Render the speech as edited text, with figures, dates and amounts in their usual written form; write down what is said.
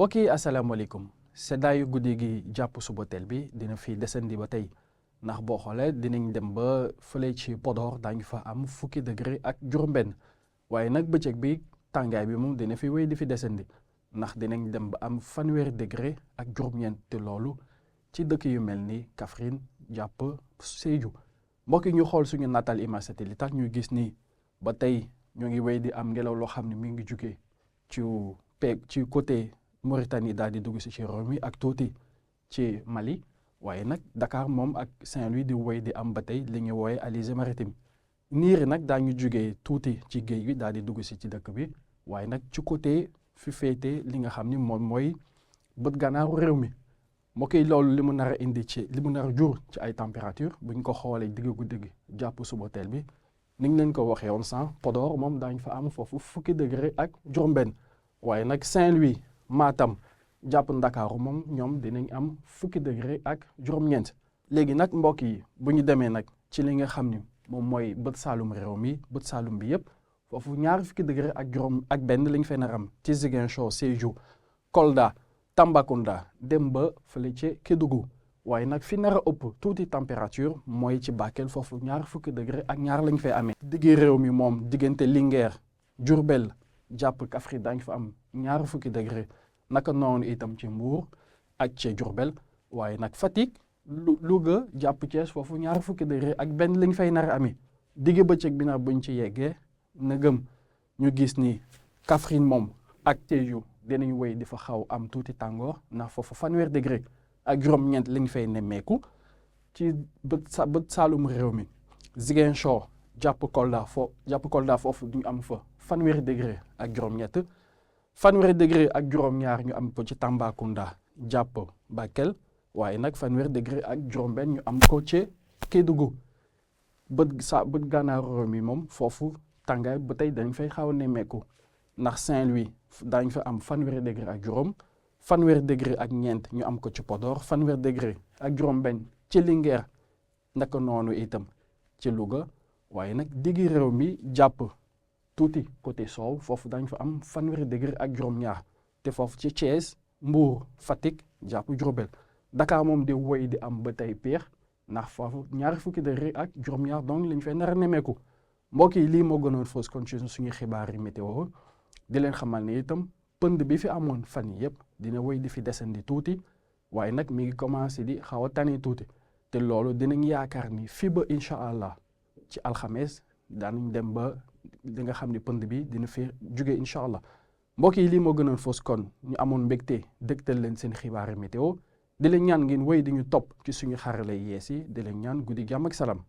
mbokk yi asalaamaaleykum seddaayu guddi gi jàpp suba teel bi dina fi desandi ba tey ndax boo xoolee dinañ dem ba fële ci Podor daañu fa am fukki degré ak juróom-benn waaye nag bëccëg bi tàngaay bi moom dina fi wéy di fi desandi ndax dinañ dem ba am fanweeri degré ak juróom-ñeent te loolu ci dëkk yu mel ni Kaffrine jàpp Sédhiou mbokk yi ñu xool suñu natal image satellitale ñu gis ni ba tey ñoo ngi wéy di am ngelaw loo xam ne mi ngi jugee ci côté Mauritanie daal di dugg si ci réew mi ak tuuti ci Mali waaye nag Dakar moom ak Saint-Louis di wéy di am ba tey li ñuy wooye alizé maritime niir nag daañu jugee tuuti ci géej gi daal di dugg si ci dëkk bi waaye nag ci côté fi féete li nga xam ni moom mooy bët gànnaaru réew mi mbokk yi loolu li mu nar a indi ci li mu nar a jur ci ay température bu ñu ko xoolee digg guddi gi jàpp suba teel bi ni ñu leen ko waxee woon sànq Podor moom daañu fa am foofu fukki degré ak juróom-benn waaye nag Saint-Louis Matam jàpp Ndakaaru moom ñoom dinañ am fukki degré ak juróom-ñeent léegi nag mbokk yi bu ñu demee nag ci li nga xam ni moom mooy bët saalum réew mi bët saalum bi yëpp foofu ñaari fukki degré ak juróom ak benn lañ fay nar am ci Ziguinchor Sédhiou Kolda Tambacounda dem ba fële ci Kédougou waaye nag fi nar a ëpp tuuti température mooy ci Bakel foofu ñaar fukki degré ak ñaar lañ fay amee diggi réew mi moom diggante Linguère Diourbel jàpp Kaffrine daañu fa am ñaar fukki degré naka noonu itam ci Mbour ak ci Diourbel waaye nag Fatick Louga jàpp Thiès foofu ñaar fukki degré ak benn lañ fay nar a amee digg bëccëg bi nag buñ ci yeggee na gëm ñu gis ni Kaffrine moom ak Sédhiou dinañ wéy di fa xaw am tuuti tàngoor ndax foofu fanweer degré ak juróom-ñeent lañ fay nemmeeku ci bët saalum réew mi Ziguinchor jàpp Kolda foofu ñu am fa fanweeri degré ak juróom-ñett fanweeri degré ak juróom-ñaar ñu am ko ci Tambacounda jàpp Bakel waaye nag fanweeri degré ak juróom-benn ñu am ko ci Kédougou bët gànnaaru réew mi moom foofu tàngaay ba tey dañ fay xaw a nemmeeku ndax Saint-Louis daañ fa am fanweeri degré ak juróom fanweeri degré ak ñeent ñu am ko ci Podor fanweeri degré ak juróom-benn ci Linguère naka noonu itam ci Louga waaye nag diggi réew mi jàpp tuuti côté soow foofu daañ fa am fanweeri degré ak juróom-ñaar te foofu ci Thiès Mbour Fatick jàpp Diourbel Dakar moom di woy di am ba tey peex ndax foofu ñaari fukki degré ak juróom-ñaar donc lañ fay nar a nemmeeku mbokk yi lii moo gënoon fausse kon ci suñu xibaar yi météo di leen xamal ne itam pënd bi fi amoon fan yi yëpp dina woy di fi desandi tuuti waaye nag mi ngi commencé di xaw a tane tuuti te loolu dinañ yaakaar ni fii ba incha allah ci alxames daanañ dem ba li nga xam ne pënd bi dina fi jóge incha allah mbokk yi lii moo gënoon fausse kon ñu amoon mbégte dëgtal leen seen xibaari météo di leen ñaan ngeen woy di ñu topp ci suñu xarala yees yi di leen ñaan guddi jàmm ak salaam